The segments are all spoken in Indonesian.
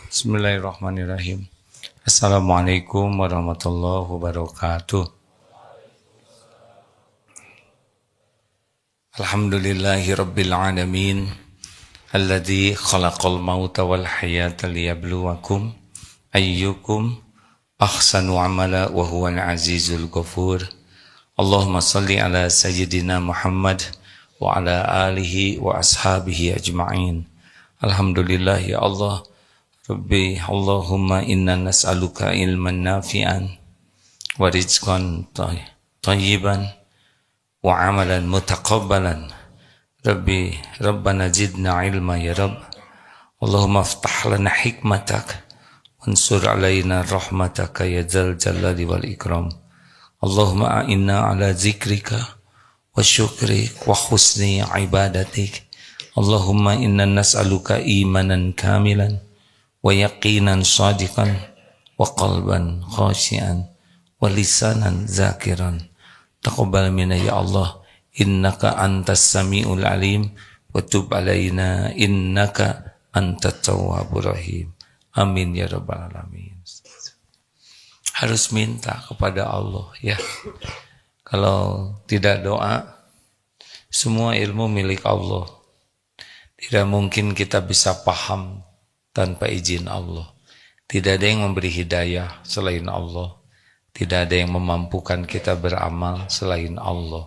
Bismillahirrahmanirrahim. Assalamualaikum warahmatullahi wabarakatuh. Alhamdulillahi rabbil alamin. Alladzi khalaqal mauta wal hayata liyabluwakum ayyukum ahsanu amala wa huwal azizul ghafur. Allahumma salli ala sayyidina Muhammad wa ala alihi wa ashabihi ajma'in. Alhamdulillah ya Allah. Rabbi Allahumma inna nas'aluka ilman nafi'an wa rizqan tayyiban wa amalan mutaqabbalan. Rabbi Rabbana zidna ilma ya Rabb. Allahumma aftah lana hikmatak wansur alaina rahmataka ya dzal jalali wal ikram. Allahumma a'inna ala zikrika wa syukrik wa husni ibadatik. Allahumma inna nas'aluka imanan kamilan wa yaqinan sadiqan wa qalban khashian wa lisanan zakiran. Taqabbal minna ya Allah, innaka antas samiul alim wa tub alaina innaka antat tawwabur rahim. Amin ya rabbal alamin. Harus minta kepada Allah ya. Kalau tidak doa, semua ilmu milik Allah. Tidak mungkin kita bisa paham tanpa izin Allah. Tidak ada yang memberi hidayah selain Allah. Tidak ada yang memampukan kita beramal selain Allah.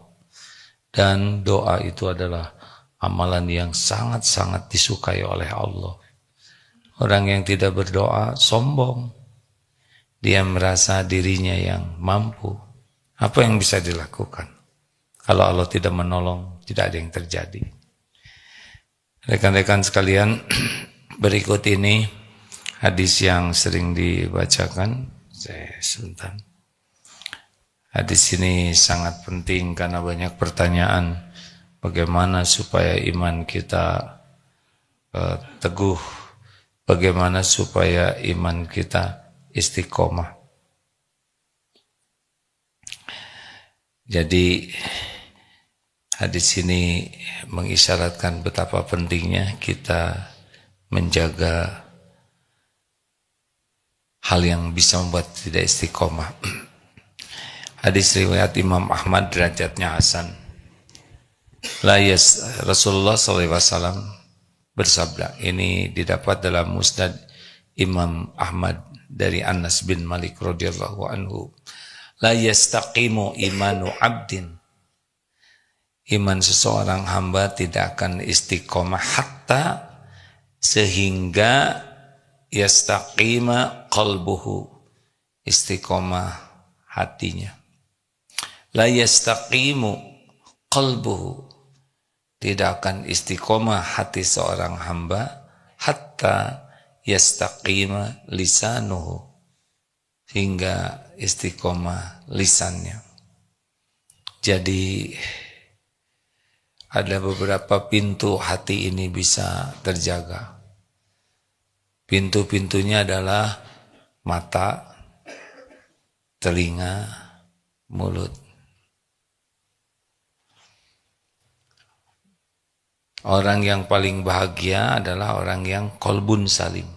Dan doa itu adalah amalan yang sangat-sangat disukai oleh Allah. Orang yang tidak berdoa sombong. Dia merasa dirinya yang mampu. Apa yang bisa dilakukan? Kalau Allah tidak menolong, tidak ada yang terjadi. Rekan-rekan sekalian, berikut ini hadis yang sering dibacakan. Sebentar. Hadis ini sangat penting karena banyak pertanyaan bagaimana supaya iman kita teguh, bagaimana supaya iman kita istiqomah. Jadi hadis ini mengisyaratkan betapa pentingnya kita menjaga hal yang bisa membuat tidak istiqomah. Hadis riwayat Imam Ahmad, derajatnya hasan. Rasulullah SAW bersabda, ini didapat dalam Musnad Imam Ahmad dari Anas bin Malik radhiyallahu anhu. La yastaqimu imanu abdin. Iman seseorang hamba tidak akan istiqomah hatta sehingga yastaqima qalbuhu, istiqomah hatinya. La yastaqimu qalbuhu, tidak akan istiqomah hati seorang hamba hatta yastaqima lisanuhu, hingga istiqomah lisannya. Jadi ada beberapa pintu hati ini bisa terjaga. Pintu-pintunya adalah mata, telinga, mulut. Orang yang paling bahagia adalah orang yang qalbun salim.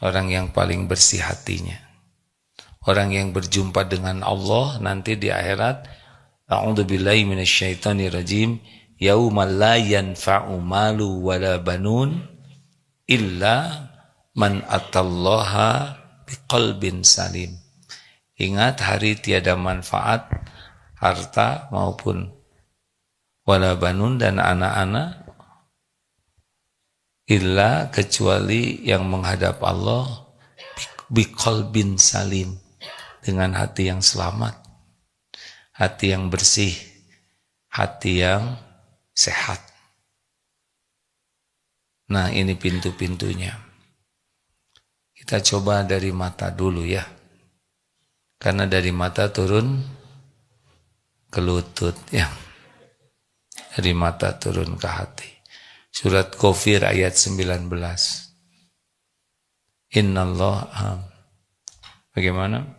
Orang yang paling bersih hatinya. Orang yang berjumpa dengan Allah nanti di akhirat. A'udzubillahi minasyaitonirrajim. Yaumal la yanfa'u malu wala banun illa man atallaha biqalbin salim. Ingat, hari tiada manfaat harta maupun wala banun dan anak-anak illa kecuali yang menghadap Allah biqalbin salim, dengan hati yang selamat, hati yang bersih, hati yang sehat. Nah, ini pintu-pintunya. Kita coba dari mata dulu ya. Karena dari mata turun ke lutut ya. Dari mata turun ke hati. Surat Ghafir ayat 19. Innallaha. Bagaimana?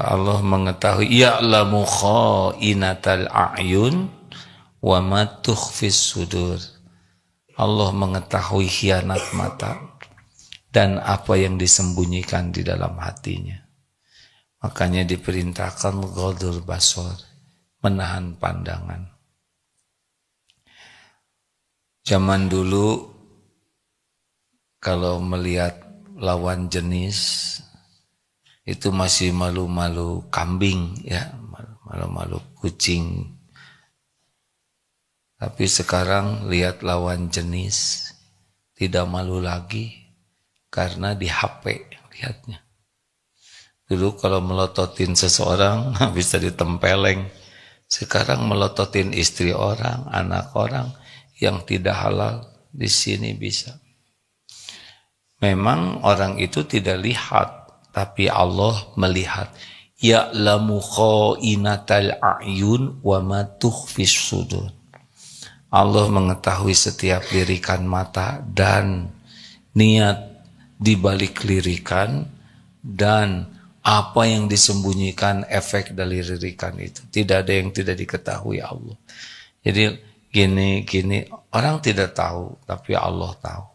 Allah mengetahui ya'lamu kha'inatal a'yun wa ma tukhfis sudur. Allah mengetahui khianat mata dan apa yang disembunyikan di dalam hatinya. Makanya diperintahkan ghadul basar, menahan pandangan. Zaman dulu kalau melihat lawan jenis itu masih malu-malu kambing ya, malu-malu kucing. Tapi sekarang lihat lawan jenis tidak malu lagi karena di HP lihatnya. Dulu kalau melototin seseorang bisa ditempeleng. Sekarang melototin istri orang, anak orang yang tidak halal di sini bisa. Memang orang itu tidak lihat, tapi Allah melihat. Ya'lamu kha'inatal a'yun wa ma tukhfis sudur. Allah mengetahui setiap lirikan mata dan niat di balik lirikan dan apa yang disembunyikan efek dari lirikan itu. Tidak ada yang tidak diketahui Allah. Jadi gini orang tidak tahu, tapi Allah tahu.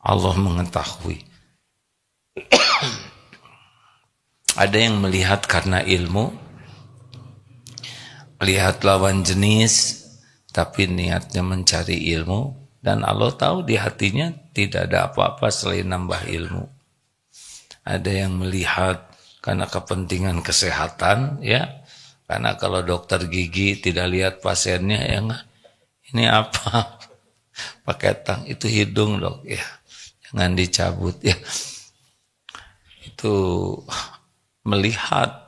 Allah mengetahui. Ada yang melihat karena ilmu, lihat lawan jenis, tapi niatnya mencari ilmu, dan Allah tahu di hatinya tidak ada apa-apa selain nambah ilmu. Ada yang melihat karena kepentingan kesehatan, ya, karena kalau dokter gigi tidak lihat pasiennya, ya enggak, ini apa? Pakai tang, itu hidung dok, ya, jangan dicabut, ya. Itu melihat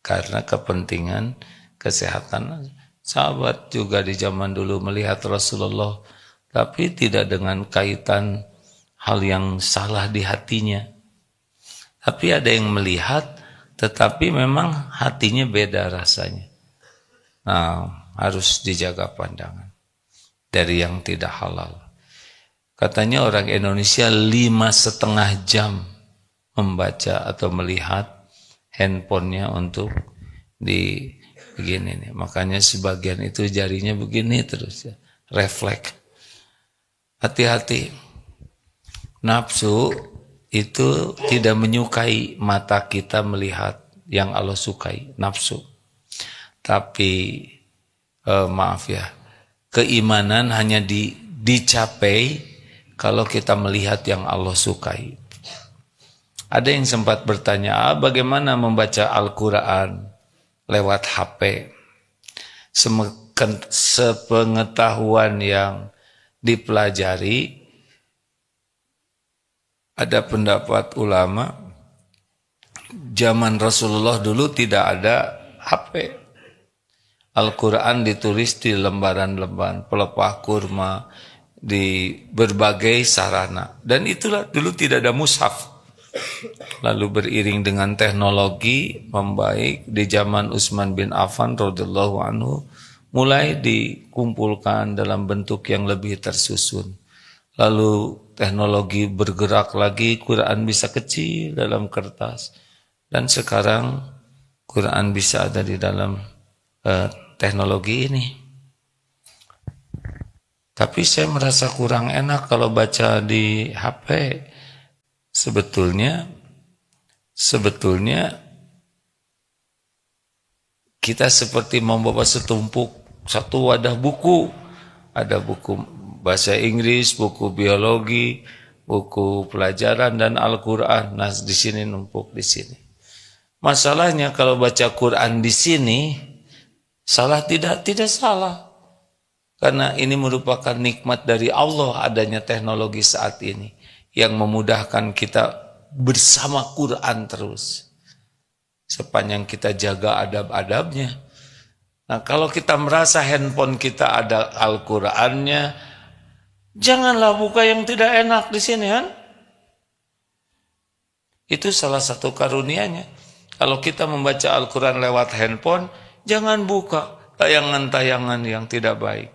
karena kepentingan kesehatan. Sahabat juga di zaman dulu melihat Rasulullah, tapi tidak dengan kaitan hal yang salah di hatinya. Tapi ada yang melihat, tetapi memang hatinya beda rasanya. Nah, harus dijaga pandangan dari yang tidak halal. Katanya orang Indonesia 5,5 jam membaca atau melihat handphonenya untuk di begini nih. Makanya sebagian itu jarinya begini terus ya, refleks. Hati-hati. Nafsu itu tidak menyukai mata kita melihat yang Allah sukai, nafsu. Tapi maaf ya, keimanan hanya dicapai kalau kita melihat yang Allah sukai. Ada yang sempat bertanya, bagaimana membaca Al-Quran lewat HP? Sepengetahuan yang dipelajari, ada pendapat ulama, zaman Rasulullah dulu tidak ada HP. Al-Quran ditulis di lembaran-lembaran, pelepah kurma, di berbagai sarana. Dan itulah dulu tidak ada mushaf. Lalu beriring dengan teknologi membaik di zaman Utsman bin Affan radhiyallahu anhu, mulai dikumpulkan dalam bentuk yang lebih tersusun. Lalu teknologi bergerak lagi, Quran bisa kecil dalam kertas. Dan sekarang Quran bisa ada di dalam teknologi ini. Tapi saya merasa kurang enak kalau baca di HP. Sebetulnya kita seperti membawa satu wadah buku. Ada buku bahasa Inggris, buku biologi, buku pelajaran, dan Al-Quran. Nah, di sini numpuk di sini. Masalahnya kalau baca Quran di sini, salah tidak salah. Karena ini merupakan nikmat dari Allah adanya teknologi saat ini yang memudahkan kita bersama Quran terus. Sepanjang kita jaga adab-adabnya. Nah, kalau kita merasa handphone kita ada Al-Qurannya, janganlah buka yang tidak enak di sini kan. Itu salah satu karunia-Nya. Kalau kita membaca Al-Quran lewat handphone, jangan buka tayangan-tayangan yang tidak baik.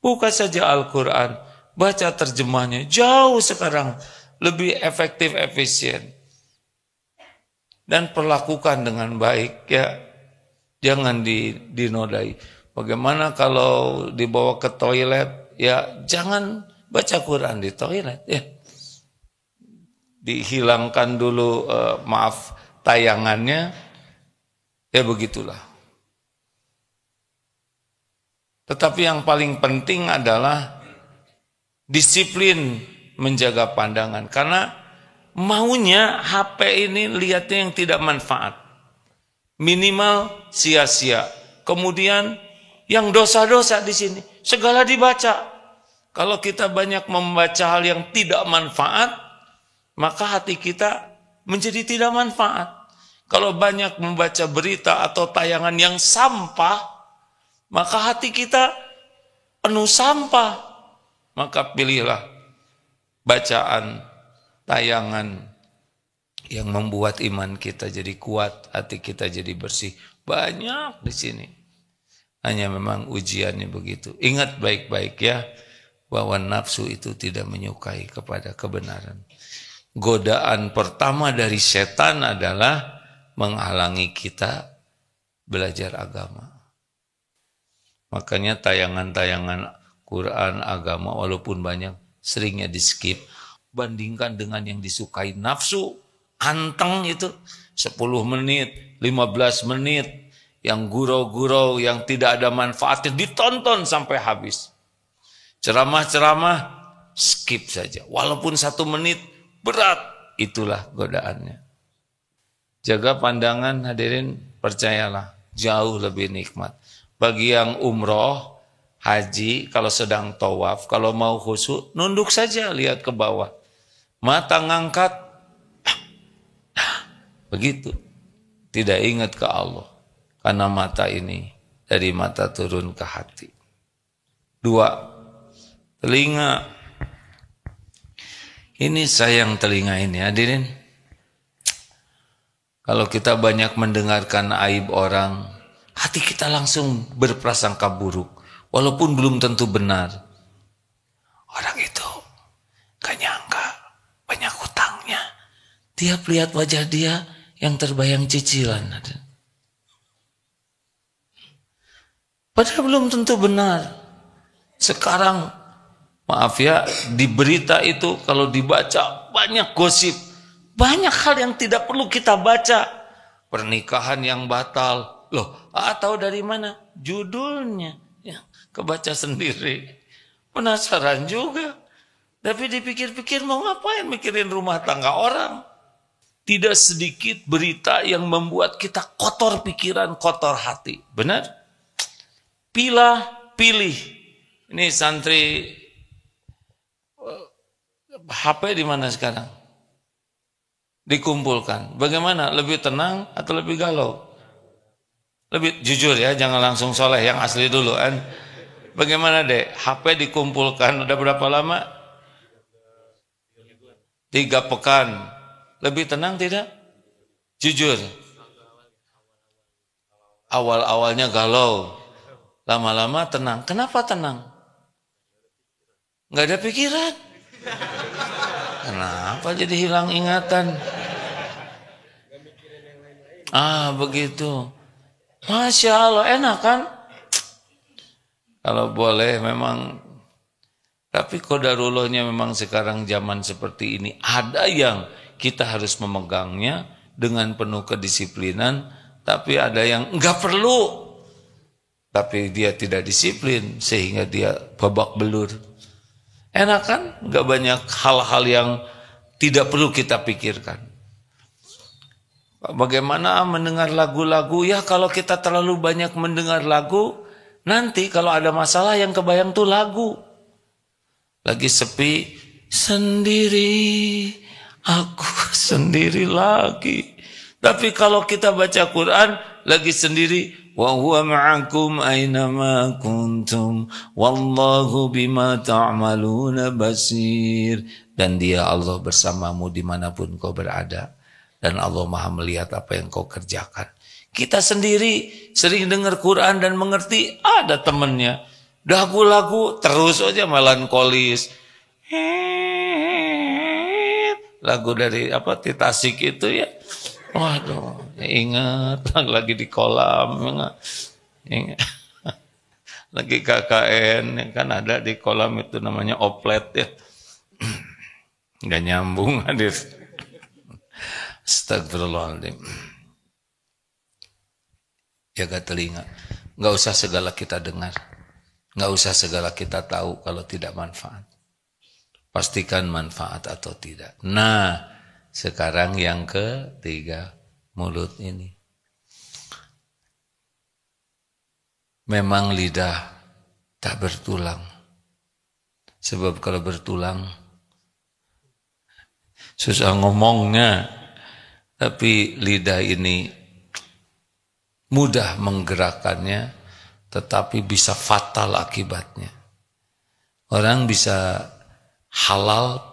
Buka saja Al-Quran, baca terjemahnya, jauh sekarang lebih efektif, efisien. Dan perlakukan dengan baik ya. Jangan dinodai. Bagaimana kalau dibawa ke toilet ya jangan baca Quran di toilet ya. Dihilangkan dulu maaf tayangannya, ya begitulah. Tetapi yang paling penting adalah disiplin menjaga pandangan. Karena maunya HP ini lihatnya yang tidak manfaat. Minimal sia-sia. Kemudian yang dosa-dosa di sini, segala dibaca. Kalau kita banyak membaca hal yang tidak manfaat, maka hati kita menjadi tidak manfaat. Kalau banyak membaca berita atau tayangan yang sampah, maka hati kita penuh sampah. Maka pilihlah bacaan, tayangan yang membuat iman kita jadi kuat, hati kita jadi bersih. Banyak di sini. Hanya memang ujiannya begitu. Ingat baik-baik ya, bahwa nafsu itu tidak menyukai kepada kebenaran. Godaan pertama dari setan adalah menghalangi kita belajar agama. Makanya tayangan-tayangan Quran, agama, walaupun banyak, seringnya di skip. Bandingkan dengan yang disukai nafsu, anteng itu 10 menit, 15 menit, yang gurau-gurau, yang tidak ada manfaatnya, ditonton sampai habis. Ceramah-ceramah, skip saja. Walaupun 1 menit, berat, itulah godaannya. Jaga pandangan, hadirin, percayalah, jauh lebih nikmat. Bagi yang umroh, haji, kalau sedang tawaf, kalau mau khusyuk, nunduk saja, lihat ke bawah. Mata ngangkat, begitu. Tidak ingat ke Allah. Karena mata ini dari mata turun ke hati. 2, telinga. Ini sayang telinga ini, hadirin. Kalau kita banyak mendengarkan aib orang, hati kita langsung berprasangka buruk. Walaupun belum tentu benar. Orang itu gak nyangka banyak hutangnya. Tiap lihat wajah dia yang terbayang cicilan. Padahal belum tentu benar. Sekarang, maaf ya, di berita itu kalau dibaca banyak gosip. Banyak hal yang tidak perlu kita baca. Pernikahan yang batal. Loh, tahu dari mana? Judulnya. Ya, kebaca sendiri. Penasaran juga. Tapi dipikir-pikir mau ngapain mikirin rumah tangga orang. Tidak sedikit berita yang membuat kita kotor pikiran, kotor hati. Benar? Pilih. Ini santri HP di mana sekarang? Dikumpulkan. Bagaimana? Lebih tenang atau lebih galau? Lebih jujur ya, jangan langsung soleh, yang asli dulu kan. Bagaimana dek? HP dikumpulkan udah berapa lama? 3 pekan. Lebih tenang tidak? Jujur. Awal-awalnya galau. Lama-lama tenang. Kenapa tenang? Nggak ada pikiran. Kenapa jadi hilang ingatan? Begitu. Masya Allah, enak kan? Kalau boleh memang. Tapi qadarullahnya memang sekarang zaman seperti ini. Ada yang kita harus memegangnya dengan penuh kedisiplinan. Tapi ada yang enggak perlu. Tapi dia tidak disiplin sehingga dia babak belur. Enak kan? Enggak banyak hal-hal yang tidak perlu kita pikirkan. Bagaimana mendengar lagu-lagu? Ya kalau kita terlalu banyak mendengar lagu, nanti kalau ada masalah yang kebayang tuh lagu. Lagi sepi, sendiri, aku sendiri lagi. Tapi kalau kita baca Quran, lagi sendiri, wa huwa ma'akum aynama kuntum wallahu bima ta'maluna basir. Dan dia Allah bersamamu dimanapun kau berada. Dan Allah maha melihat apa yang kau kerjakan. Kita sendiri sering dengar Quran dan mengerti, ada temannya. Lagu-lagu terus aja melankolis. Lagu dari Titasik itu ya. Waduh, ingat lagi di kolam. Ingat. lagi KKN kan ada di kolam itu namanya oplet ya. Nggak nyambung hadir. Astagfirullahaladzim. Jaga telinga. Nggak usah segala kita dengar. Nggak usah segala kita tahu kalau tidak manfaat. Pastikan manfaat atau tidak. Nah, sekarang yang ketiga, mulut ini. Memang lidah tak bertulang. Sebab kalau bertulang, susah ngomongnya. Tapi lidah ini mudah menggerakkannya, tetapi bisa fatal akibatnya. Orang bisa halal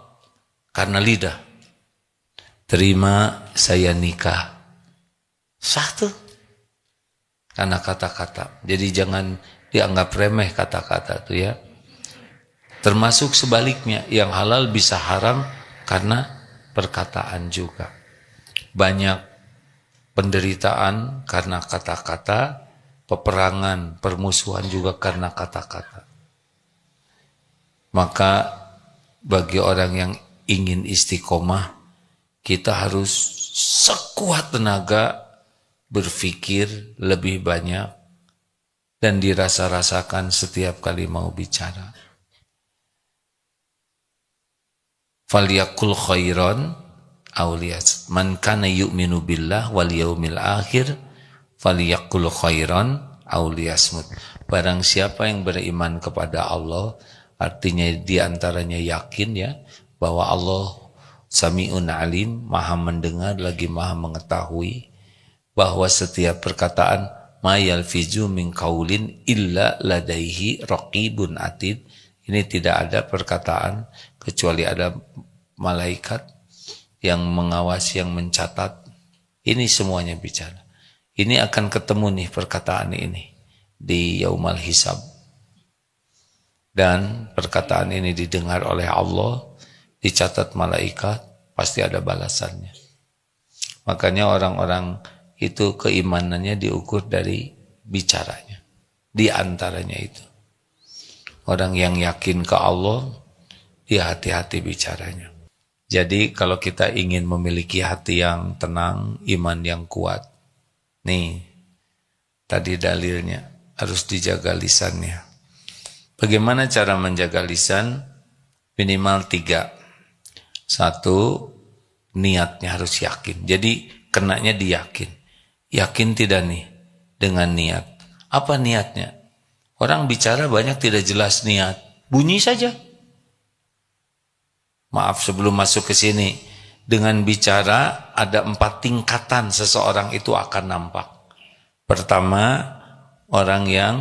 karena lidah. Terima saya nikah. Satu. Karena kata-kata. Jadi jangan dianggap remeh kata-kata itu ya. Termasuk sebaliknya, yang halal bisa haram karena perkataan juga. Banyak penderitaan karena kata-kata, peperangan, permusuhan juga karena kata-kata. Maka bagi orang yang ingin istiqomah, kita harus sekuat tenaga berpikir lebih banyak dan dirasa-rasakan setiap kali mau bicara. Falyakul khairan aw liyas. Man kana yu'minu billah wal yaumil akhir falyakul khairan aw liyasmut. Barang siapa yang beriman kepada Allah, artinya diantaranya yakin ya bahwa Allah Sami'un Alim, maha mendengar lagi maha mengetahui, bahwa setiap perkataan ma yalfizu min qaulin illa ladaihi raqibun atid. Ini tidak ada perkataan kecuali ada malaikat yang mengawasi, yang mencatat. Ini semuanya bicara. Ini akan ketemu nih perkataan ini di yaumal hisab. Dan perkataan ini didengar oleh Allah, dicatat malaikat, pasti ada balasannya. Makanya orang-orang itu keimanannya diukur dari bicaranya. Di antaranya itu. Orang yang yakin ke Allah, dia hati-hati bicaranya. Jadi kalau kita ingin memiliki hati yang tenang, iman yang kuat, nih, tadi dalilnya, harus dijaga lisannya. Bagaimana cara menjaga lisan? Minimal 3. 1, niatnya harus yakin. Jadi kenanya diyakin. Yakin tidak nih dengan niat? Apa niatnya? Orang bicara banyak tidak jelas niat. Bunyi saja. Maaf sebelum masuk ke sini. Dengan bicara ada 4 tingkatan seseorang itu akan nampak. Pertama, orang yang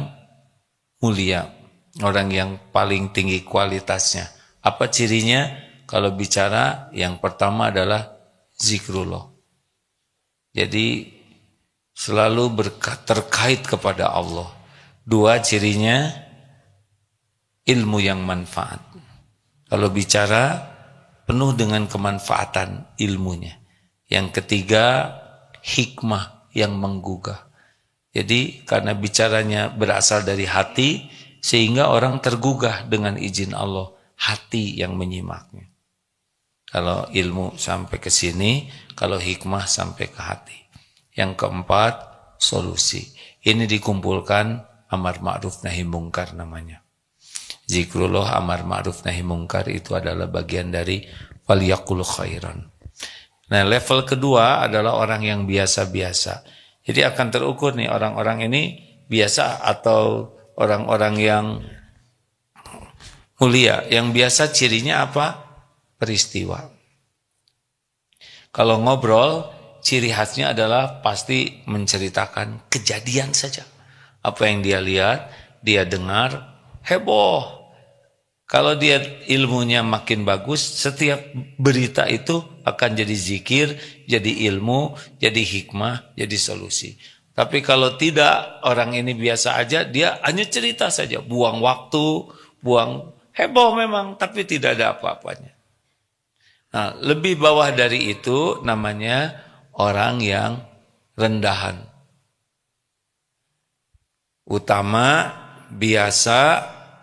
mulia. Orang yang paling tinggi kualitasnya. Apa cirinya? Kalau bicara yang pertama adalah zikrullah. Jadi selalu terkait kepada Allah. 2 cirinya ilmu yang manfaat. Kalau bicara penuh dengan kemanfaatan ilmunya. Yang ketiga hikmah yang menggugah. Jadi karena bicaranya berasal dari hati, sehingga orang tergugah dengan izin Allah. Hati yang menyimaknya. Kalau ilmu sampai ke sini, kalau hikmah sampai ke hati. Yang keempat, solusi. Ini dikumpulkan amar ma'ruf nahi mungkar namanya. Zikrullah, amar ma'ruf nahi mungkar itu adalah bagian dari falyaqul khairan. Nah, level kedua adalah orang yang biasa-biasa. Jadi akan terukur nih orang-orang ini biasa atau orang-orang yang mulia. Yang biasa cirinya apa? Peristiwa. Kalau ngobrol, ciri khasnya adalah pasti menceritakan kejadian saja. Apa yang dia lihat, dia dengar, heboh. Kalau dia ilmunya makin bagus, setiap berita itu akan jadi zikir, jadi ilmu, jadi hikmah, jadi solusi. Tapi kalau tidak, orang ini biasa aja, dia hanya cerita saja, buang waktu, buang heboh memang, tapi tidak ada apa-apanya. Nah, lebih bawah dari itu namanya orang yang rendahan. Utama biasa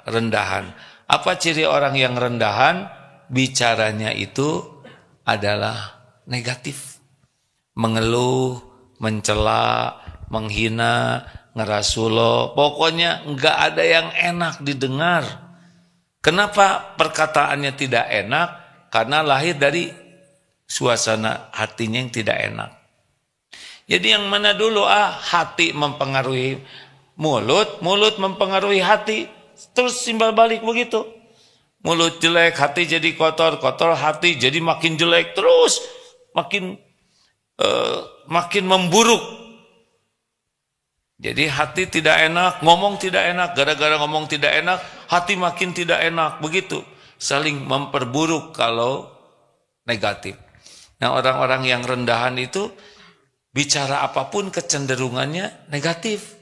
rendahan. Apa ciri orang yang rendahan? Bicaranya itu adalah negatif. Mengeluh, mencela, menghina, ngerasulo. Pokoknya enggak ada yang enak didengar. Kenapa perkataannya tidak enak? Karena lahir dari suasana hatinya yang tidak enak. Jadi yang mana dulu hati mempengaruhi mulut, mulut mempengaruhi hati, terus timbal balik begitu. Mulut jelek, hati jadi kotor, kotor hati jadi makin jelek, terus makin memburuk. Jadi hati tidak enak, ngomong tidak enak, gara-gara ngomong tidak enak, hati makin tidak enak, begitu. Saling memperburuk kalau negatif. Nah, orang-orang yang rendahan itu bicara apapun kecenderungannya negatif.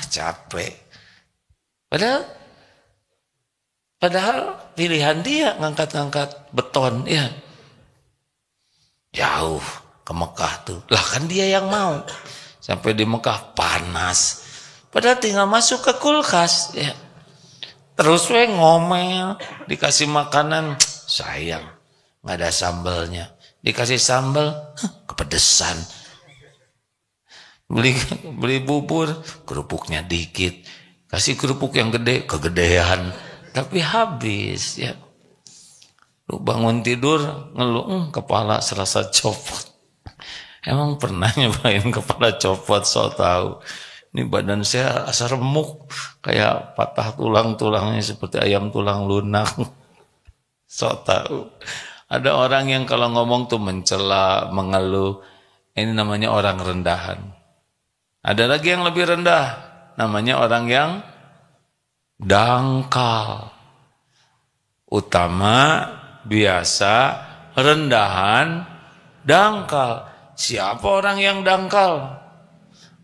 Capek. Padahal pilihan dia ngangkat-ngangkat beton, ya. Jauh ke Mekah tuh. Lah kan dia yang mau. Sampai di Mekah panas. Padahal tinggal masuk ke kulkas, ya. Terus ngomel, dikasih makanan, sayang, nggak ada sambalnya. Dikasih sambal, kepedesan. Beli bubur, kerupuknya dikit. Kasih kerupuk yang gede, kegedean. Tapi habis, ya. Lu bangun tidur, ngeluh, kepala serasa copot. Emang pernah nyobain kepala copot, so tahu. Ini badan saya asa remuk, kayak patah tulang-tulangnya seperti ayam tulang lunak. So tahu. Ada orang yang kalau ngomong tuh mencela, mengeluh. Ini namanya orang rendahan. Ada lagi yang lebih rendah, namanya orang yang dangkal. Utama, biasa, rendahan, dangkal. Siapa orang yang dangkal?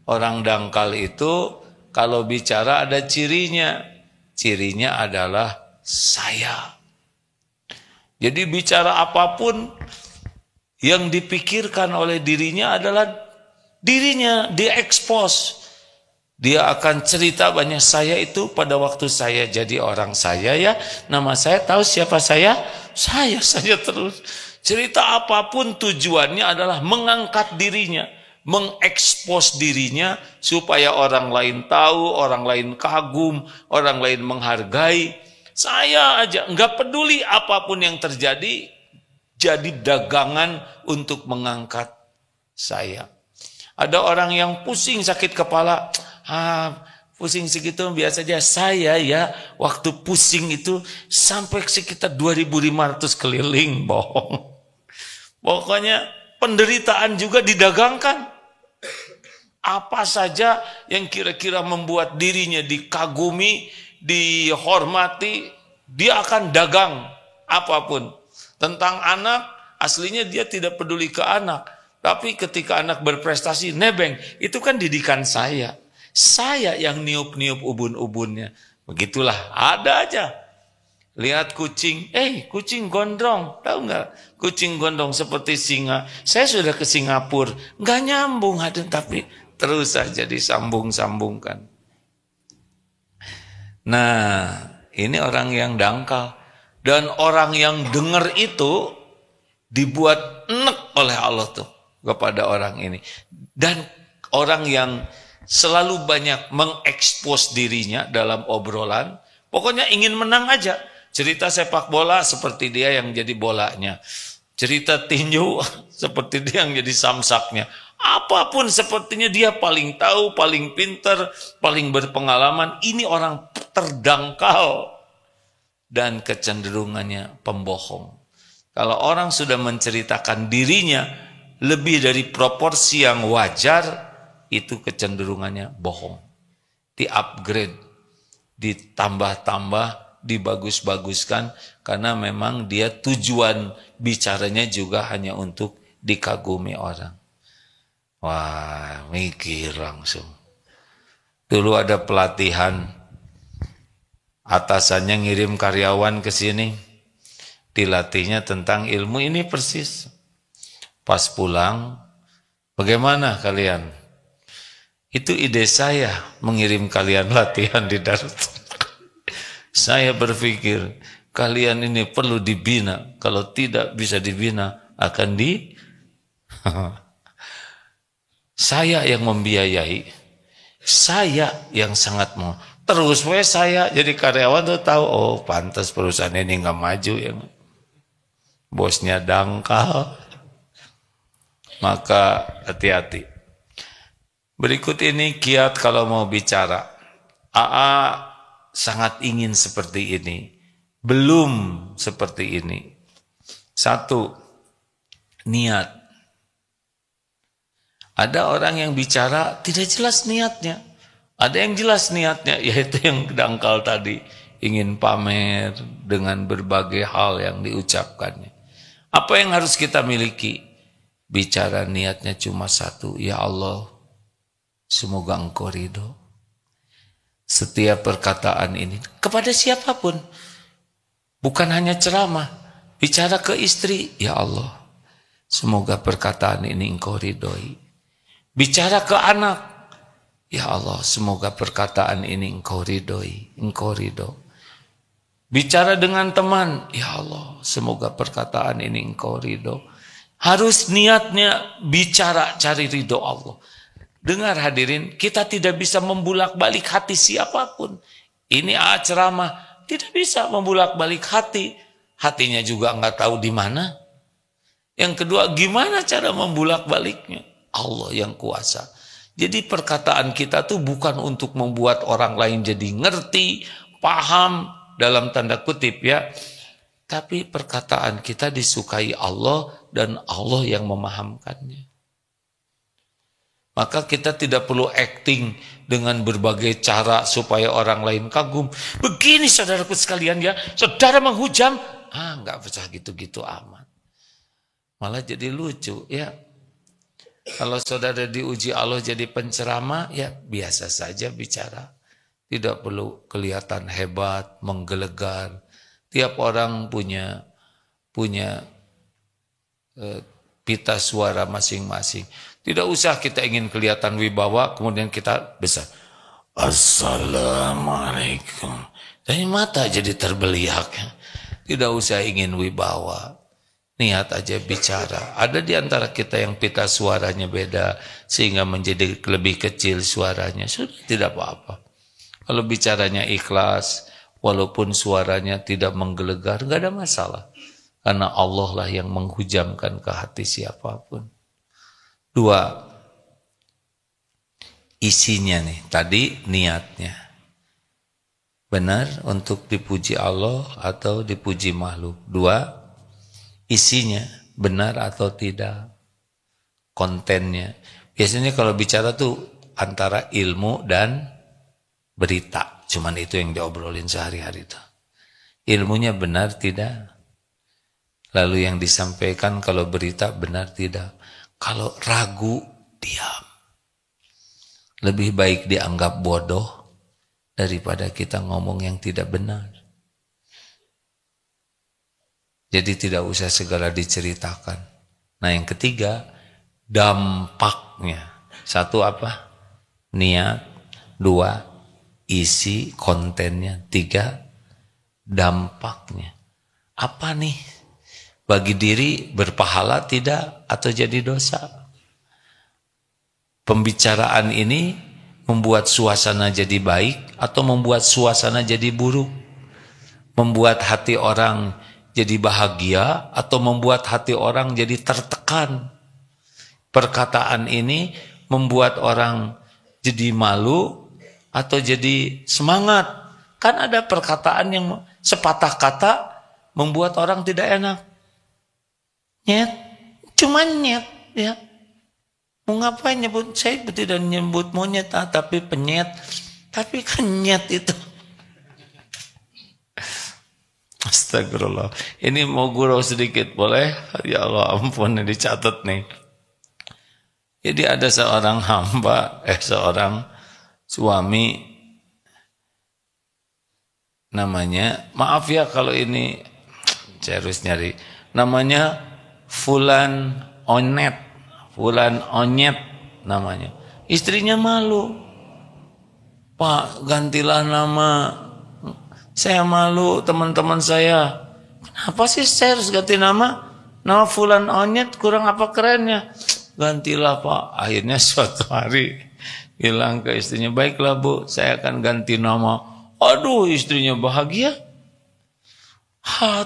Orang dangkal itu kalau bicara ada cirinya. Cirinya adalah saya. Jadi bicara apapun yang dipikirkan oleh dirinya adalah dirinya, diekspos. Dia akan cerita banyak, saya itu pada waktu saya jadi orang saya, ya, nama saya, tahu siapa saya saja terus. Cerita apapun tujuannya adalah mengangkat dirinya, mengekspos dirinya supaya orang lain tahu, orang lain kagum, orang lain menghargai. Saya aja nggak peduli apapun yang terjadi, jadi dagangan untuk mengangkat saya. Ada orang yang pusing sakit kepala, pusing segitu biasa aja. Saya ya waktu pusing itu sampai sekitar 2.500 keliling, bohong. Pokoknya penderitaan juga didagangkan. Apa saja yang kira-kira membuat dirinya dikagumi, dihormati, dia akan dagang apapun. Tentang anak, aslinya dia tidak peduli ke anak. Tapi ketika anak berprestasi, nebeng, itu kan didikan saya. Saya yang niup-niup ubun-ubunnya. Begitulah, ada aja. Lihat kucing, kucing gondrong, tahu nggak? Kucing gondrong seperti singa. Saya sudah ke Singapura, nggak nyambung, tapi terus saja disambung-sambungkan. Nah, ini orang yang dangkal. Dan orang yang dengar itu dibuat enek oleh Allah tuh kepada orang ini. Dan orang yang selalu banyak mengekspos dirinya dalam obrolan, pokoknya ingin menang aja. Cerita sepak bola seperti dia yang jadi bolanya. Cerita tinju seperti dia yang jadi samsaknya. Apapun sepertinya dia paling tahu, paling pintar, paling berpengalaman. Ini orang terdangkal dan kecenderungannya pembohong. Kalau orang sudah menceritakan dirinya lebih dari proporsi yang wajar, itu kecenderungannya bohong. Di-upgrade, ditambah-tambah, dibagus-baguskan, karena memang dia tujuan bicaranya juga hanya untuk dikagumi orang. Wah, mikir langsung. Dulu ada pelatihan, atasannya ngirim karyawan ke sini, dilatihnya tentang ilmu ini persis. Pas pulang, bagaimana kalian? Itu ide saya mengirim kalian latihan di Darut. Saya berpikir kalian ini perlu dibina. Kalau tidak bisa dibina akan saya yang membiayai. Saya yang sangat mau. Terus saya jadi karyawan tuh tahu, oh pantas perusahaan ini nggak maju, yang bosnya dangkal. Maka hati-hati. Berikut ini kiat kalau mau bicara. AA sangat ingin seperti ini. Belum seperti ini. 1. Niat. Ada orang yang bicara tidak jelas niatnya. Ada yang jelas niatnya, yaitu yang dangkal tadi. Ingin pamer dengan berbagai hal yang diucapkannya. Apa yang harus kita miliki? Bicara niatnya cuma 1. Ya Allah, semoga Engkau ridho. Setiap perkataan ini kepada siapapun, bukan hanya ceramah, bicara ke istri, ya Allah, semoga perkataan ini Engkau ridhoi. Bicara ke anak, ya Allah, semoga perkataan ini Engkau ridhoi, Engkau ridho. Bicara dengan teman, ya Allah, semoga perkataan ini Engkau ridho. Harus niatnya bicara cari ridho Allah. Dengar hadirin, kita tidak bisa membulak-balik hati siapapun. Ini ceramah, tidak bisa membulak-balik hati. Hatinya juga nggak tahu di mana. Yang kedua, gimana cara membulak-baliknya? Allah yang kuasa. Jadi perkataan kita tuh bukan untuk membuat orang lain jadi ngerti, paham, dalam tanda kutip ya. Tapi perkataan kita disukai Allah dan Allah yang memahamkannya. Maka kita tidak perlu acting dengan berbagai cara supaya orang lain kagum. Begini saudaraku sekalian ya, saudara menghujam, nggak usah gitu-gitu amat. Malah jadi lucu ya. Kalau saudara diuji Allah jadi penceramah, ya biasa saja bicara. Tidak perlu kelihatan hebat, menggelegar. Tiap orang punya pita suara masing-masing. Tidak usah kita ingin kelihatan wibawa, kemudian kita besar. Assalamualaikum. Dari mata jadi terbeliak. Tidak usah ingin wibawa. Niat aja bicara. Ada di antara kita yang pita suaranya beda, sehingga menjadi lebih kecil suaranya. Sudah, tidak apa-apa. Kalau bicaranya ikhlas, walaupun suaranya tidak menggelegar, nggak ada masalah. Karena Allah lah yang menghujamkan ke hati siapapun. 2. Isinya nih, tadi niatnya. Benar untuk dipuji Allah atau dipuji makhluk. 2. Isinya, benar atau tidak. Kontennya. Biasanya kalau bicara tuh antara ilmu dan berita. Cuman itu yang diobrolin sehari-hari itu. Ilmunya benar tidak? Lalu yang disampaikan kalau berita benar tidak? Kalau ragu, diam. Lebih baik dianggap bodoh daripada kita ngomong yang tidak benar. Jadi tidak usah segala diceritakan. Nah yang ketiga, dampaknya. 1 apa? Niat. 2, isi kontennya. 3, dampaknya. Apa nih? Bagi diri berpahala tidak atau jadi dosa? Pembicaraan ini membuat suasana jadi baik atau membuat suasana jadi buruk? Membuat hati orang jadi bahagia atau membuat hati orang jadi tertekan? Perkataan ini membuat orang jadi malu atau jadi semangat? Kan ada perkataan yang sepatah kata membuat orang tidak enak. Nyet, cuman nyet, ya. Mau ngapain nyebut? Saya tidak nyebut monyet, tapi penyet. Tapi kan nyet itu. Astagfirullah. Ini mau gurau sedikit, boleh? Ya Allah, ampun, dicatat nih. Jadi ada seorang hamba, seorang suami, namanya, maaf ya kalau ini, saya harus nyari, namanya Fulan Onyet namanya. Istrinya malu. Pak, gantilah nama. Saya malu, teman-teman saya. Kenapa sih saya harus ganti nama? Nama Fulan Onyet kurang apa kerennya? Gantilah Pak. Akhirnya suatu hari bilang ke istrinya, baiklah Bu, saya akan ganti nama. Aduh, istrinya bahagia.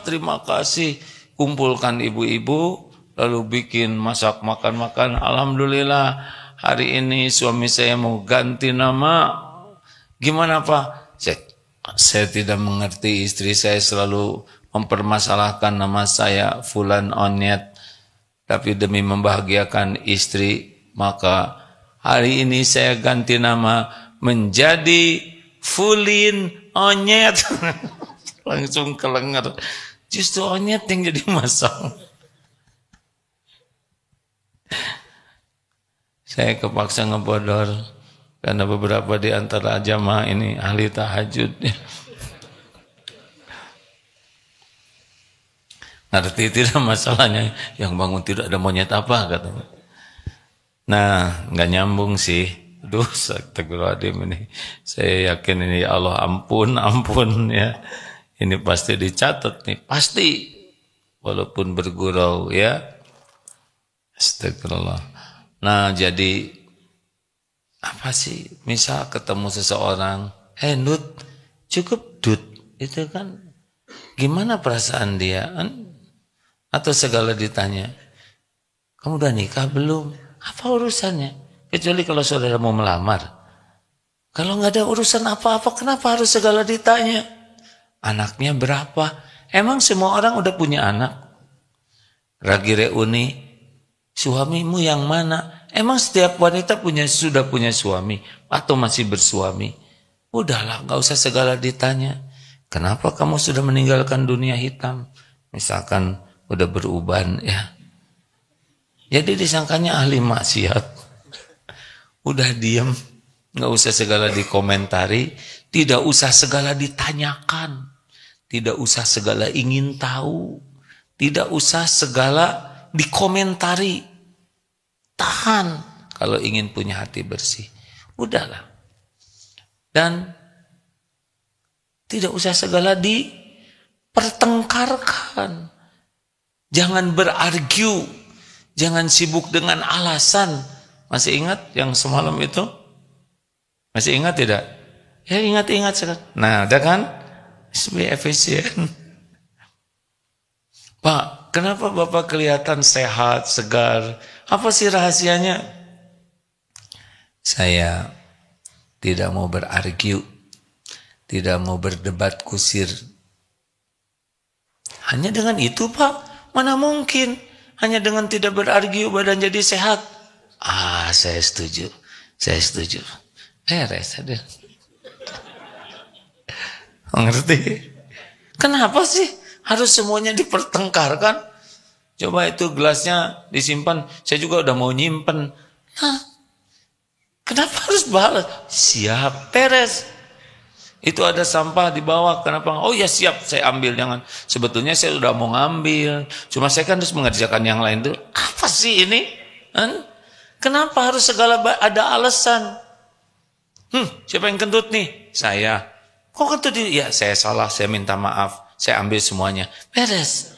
Terima kasih. Kumpulkan ibu-ibu, lalu bikin masak makan-makan. Alhamdulillah, hari ini suami saya mau ganti nama. Gimana Pak? Saya tidak mengerti, istri saya selalu mempermasalahkan nama saya Fulan Onyet. Tapi demi membahagiakan istri, maka hari ini saya ganti nama menjadi Fulin Onyet. Langsung kelengar. Justru Onyet yang jadi masalah. Saya kepaksa ngebodor karena beberapa di antara jamaah ini ahli tahajud. Ngerti tidak masalahnya, yang bangun tidak ada monyet apa katanya. Nah, nggak nyambung sih. Aduh, astagfirullahaladzim ini. Saya yakin ini Allah ampun ya. Ini pasti dicatat nih, pasti. Walaupun bergurau ya. Astagfirullah. Nah, jadi apa sih? Misal ketemu seseorang, Nut, cukup Dut. Itu kan gimana perasaan dia? Atau segala ditanya, kamu udah nikah belum? Apa urusannya? Kecuali kalau saudara mau melamar. Kalau nggak ada urusan apa-apa, kenapa harus segala ditanya? Anaknya berapa? Emang semua orang udah punya anak? Ragi reuni, suamimu yang mana? Emang setiap wanita sudah punya suami atau masih bersuami? Udahlah, nggak usah segala ditanya. Kenapa kamu sudah meninggalkan dunia hitam? Misalkan udah beruban ya. Jadi disangkanya ahli maksiat. Udah diam, nggak usah segala dikomentari, tidak usah segala ditanyakan, tidak usah segala ingin tahu, tidak usah segala dikomentari. Tahan kalau ingin punya hati bersih. Udahlah. Dan tidak usah segala dipertengkarkan. Jangan berargu, jangan sibuk dengan alasan. Masih ingat yang semalam itu? Masih ingat tidak? Ya ingat-ingat sekarang. Nah, ada kan? Lebih efisien. Pak, kenapa Bapak kelihatan sehat, segar? Apa sih rahasianya? Saya tidak mau berargu, tidak mau berdebat kusir. Hanya dengan itu Pak. Mana mungkin hanya dengan tidak berargu badan jadi sehat? Saya setuju. Beres ada. Ngerti? Kenapa sih harus semuanya dipertengkarkan? Coba itu gelasnya disimpan, saya juga udah mau nyimpen. Kenapa harus balas? Siap, beres. Itu ada sampah di bawah, kenapa? Oh ya siap, saya ambil, jangan. Sebetulnya saya sudah mau ngambil, cuma saya kan harus mengerjakan yang lain tuh. Apa sih ini? Kenapa harus segala ada alasan? Siapa yang kentut nih? Saya. Kok kentut ini? Ya saya salah, saya minta maaf, saya ambil semuanya. Beres.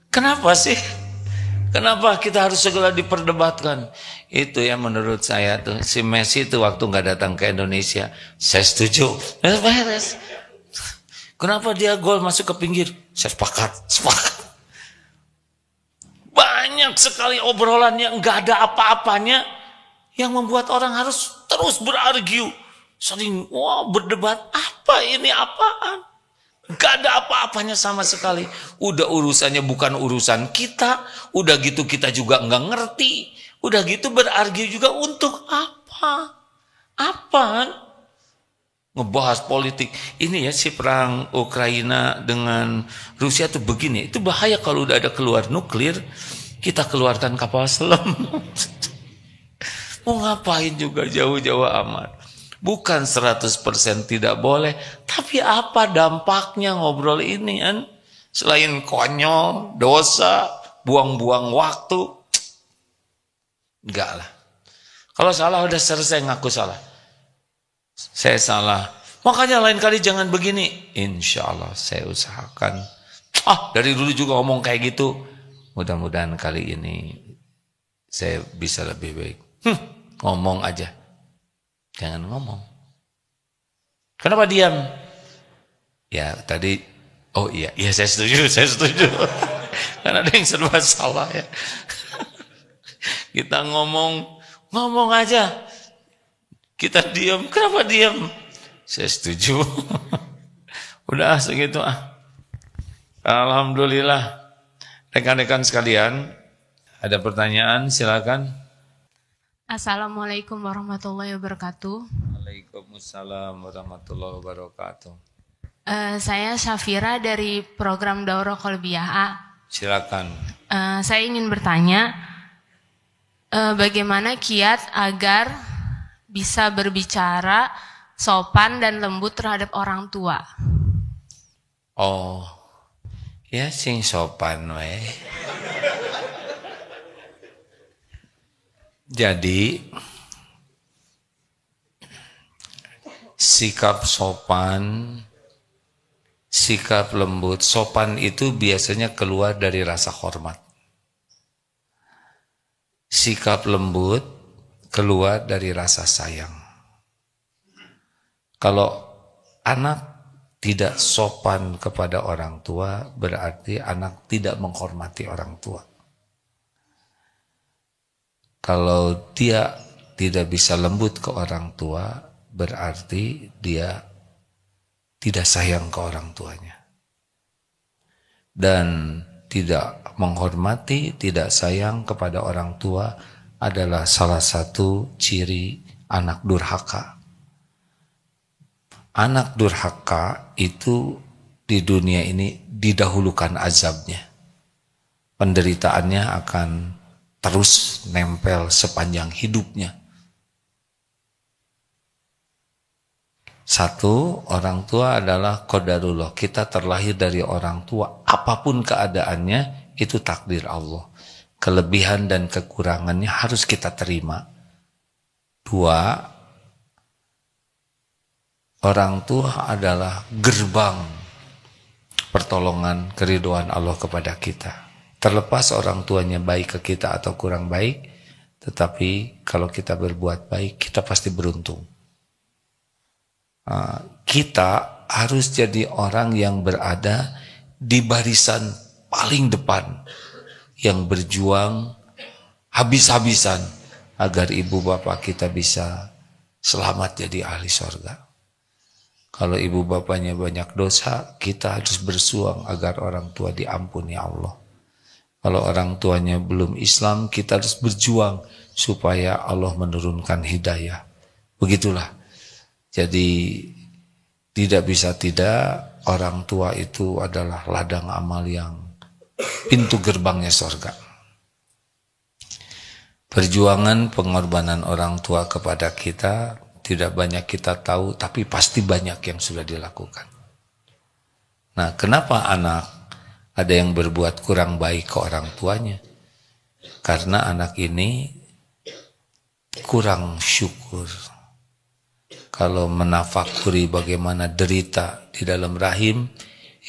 Kenapa sih? Kenapa kita harus segala diperdebatkan? Itu yang menurut saya tuh, si Messi tuh waktu nggak datang ke Indonesia, saya setuju. Beres. Kenapa dia gol masuk ke pinggir? Saya sepakat. Banyak sekali obrolan yang nggak ada apa-apanya, yang membuat orang harus terus berargu, sering berdebat. Apa ini apaan? Gak ada apa-apanya sama sekali. Udah urusannya bukan urusan kita. Udah gitu kita juga nggak ngerti. Udah gitu berargu juga untuk apa? Apa? Ngebahas politik. Ini ya si perang Ukraina dengan Rusia tuh begini. Itu bahaya kalau udah ada keluar nuklir. Kita keluarkan kapal selam. Mau ngapain juga jauh-jauh amat. Bukan 100% tidak boleh, tapi apa dampaknya ngobrol ini kan? Selain konyol, dosa, buang-buang waktu, Enggak lah. Kalau salah udah selesai ngaku salah. Saya salah. Makanya lain kali jangan begini. Insya Allah saya usahakan. Dari dulu juga ngomong kayak gitu. Mudah-mudahan kali ini saya bisa lebih baik. Ngomong aja. Jangan ngomong. Kenapa diam? Ya tadi, iya saya setuju. Karena ada yang serba salah ya. Kita ngomong aja. Kita diam, kenapa diam? Saya setuju. Udah segitu Alhamdulillah. Rekan-rekan sekalian, ada pertanyaan silakan. Assalamualaikum warahmatullahi wabarakatuh. Waalaikumsalam warahmatullahi wabarakatuh. Saya Syafira dari program Daurah Qalbiyah. Silakan. Saya ingin bertanya, bagaimana kiat agar bisa berbicara sopan dan lembut terhadap orang tua? Ya sing sopan we. Jadi sikap sopan, sikap lembut, sopan itu biasanya keluar dari rasa hormat. Sikap lembut keluar dari rasa sayang. Kalau anak tidak sopan kepada orang tua, berarti anak tidak menghormati orang tua. Kalau dia tidak bisa lembut ke orang tua, berarti dia tidak sayang ke orang tuanya. Dan tidak menghormati, tidak sayang kepada orang tua adalah salah satu ciri anak durhaka. Anak durhaka itu di dunia ini didahulukan azabnya. Penderitaannya akan terus nempel sepanjang hidupnya. Satu, orang tua adalah qadarullah. Kita terlahir dari orang tua. Apapun keadaannya, itu takdir Allah. Kelebihan dan kekurangannya harus kita terima. Dua, orang tua adalah gerbang pertolongan keridhaan Allah kepada kita. Terlepas orang tuanya baik ke kita atau kurang baik, tetapi kalau kita berbuat baik, kita pasti beruntung. Kita harus jadi orang yang berada di barisan paling depan, yang berjuang habis-habisan agar ibu bapak kita bisa selamat jadi ahli surga. Kalau ibu bapaknya banyak dosa, kita harus bersuang agar orang tua diampuni Allah. Kalau orang tuanya belum Islam, kita harus berjuang supaya Allah menurunkan hidayah. Begitulah. Jadi tidak bisa tidak, orang tua itu adalah ladang amal yang pintu gerbangnya surga. Perjuangan pengorbanan orang tua kepada kita tidak banyak kita tahu, tapi pasti banyak yang sudah dilakukan. Nah, kenapa anak ada yang berbuat kurang baik ke orang tuanya? Karena anak ini kurang syukur. Kalau menafakuri bagaimana derita di dalam rahim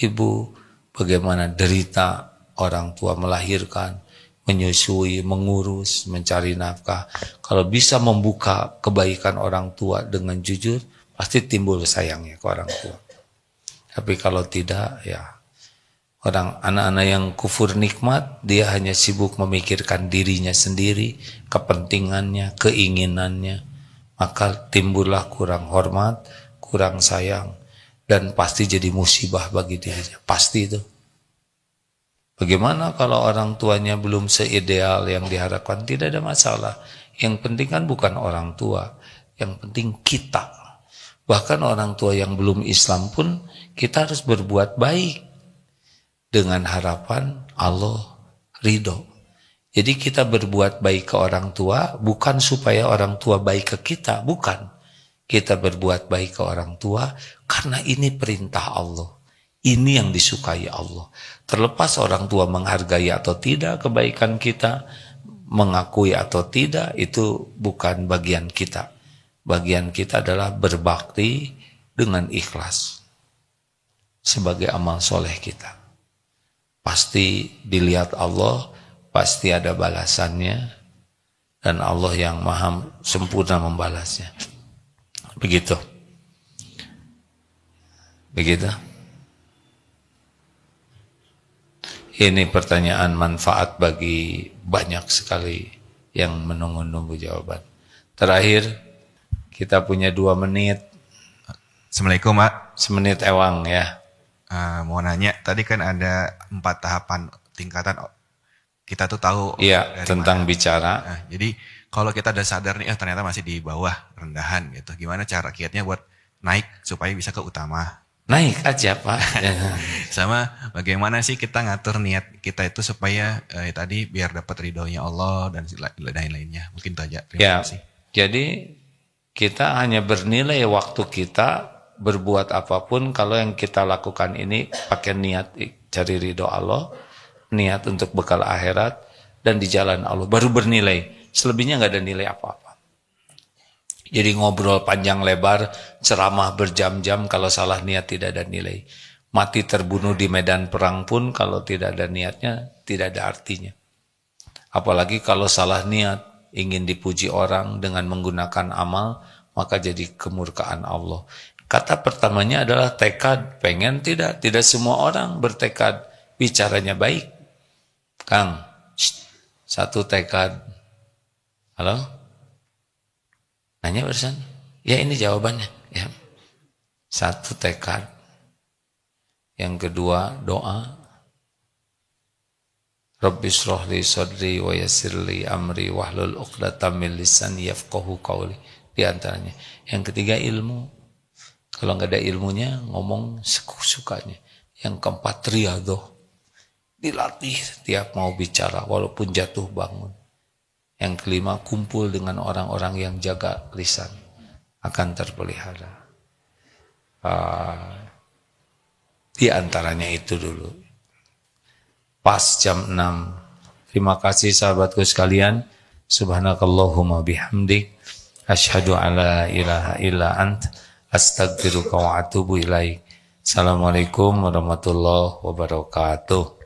ibu, bagaimana derita orang tua melahirkan, menyusui, mengurus, mencari nafkah. Kalau bisa membuka kebaikan orang tua dengan jujur, pasti timbul sayangnya ke orang tua. Tapi kalau tidak, ya anak-anak yang kufur nikmat, dia hanya sibuk memikirkan dirinya sendiri, kepentingannya, keinginannya. Maka timbullah kurang hormat, kurang sayang, dan pasti jadi musibah bagi dirinya. Pasti itu. Bagaimana kalau orang tuanya belum seideal yang diharapkan? Tidak ada masalah. Yang penting kan bukan orang tua. Yang penting kita. Bahkan orang tua yang belum Islam pun kita harus berbuat baik. Dengan harapan Allah ridho. Jadi kita berbuat baik ke orang tua bukan supaya orang tua baik ke kita. Bukan. Kita berbuat baik ke orang tua karena ini perintah Allah. Ini yang disukai Allah. Terlepas orang tua menghargai atau tidak kebaikan kita, mengakui atau tidak itu bukan bagian kita. Bagian kita adalah berbakti dengan ikhlas sebagai amal soleh kita. Pasti dilihat Allah, pasti ada balasannya, dan Allah yang maha sempurna membalasnya. Begitu. Begitu. Ini pertanyaan manfaat bagi banyak sekali yang menunggu-nunggu jawaban. Terakhir, kita punya 2 menit. Assalamualaikum, Pak. Semenit ewang ya. Mau nanya, tadi kan ada 4 tahapan tingkatan. Kita tuh tahu Iya, tentang mana bicara. Nah, jadi kalau kita udah sadar nih, ternyata masih di bawah rendahan gitu. Gimana cara kiatnya buat naik supaya bisa ke utama? Naik aja Pak. Sama bagaimana sih kita ngatur niat kita itu supaya tadi biar dapat ridhonya Allah dan lain-lainnya. Mungkin itu aja. Terima kasih. Jadi kita hanya bernilai waktu kita berbuat apapun kalau yang kita lakukan ini pakai niat cari ridho Allah, niat untuk bekal akhirat dan di jalan Allah, baru bernilai. Selebihnya nggak ada nilai apa-apa. Jadi ngobrol panjang lebar, ceramah berjam-jam, kalau salah niat tidak ada nilai. Mati terbunuh di medan perang pun kalau tidak ada niatnya, tidak ada artinya. Apalagi kalau salah niat, ingin dipuji orang dengan menggunakan amal, maka jadi kemurkaan Allah. Kata pertamanya adalah tekad, pengen tidak. Tidak semua orang bertekad, bicaranya baik. Kang, satu tekad. Halo? Nanya barusan? Ya ini jawabannya. Ya. Satu tekad. Yang kedua doa. Rabbi shrahli sadri wa yassirli amri wahlul 'uqdatam min lisani yafqahu qawli. Di antaranya. Yang ketiga ilmu. Kalau nggak ada ilmunya ngomong sukanya. Yang keempat riyadhah. Dilatih setiap mau bicara walaupun jatuh bangun. Yang kelima, kumpul dengan orang-orang yang jaga lisan, akan terpelihara. Di antaranya itu dulu. Pas jam 6. Terima kasih sahabatku sekalian. Subhanakallahumma bihamdik. Asyhadu alla ilaha illa ant. Astaghfiruka wa atubu ilaik. Assalamualaikum warahmatullahi wabarakatuh.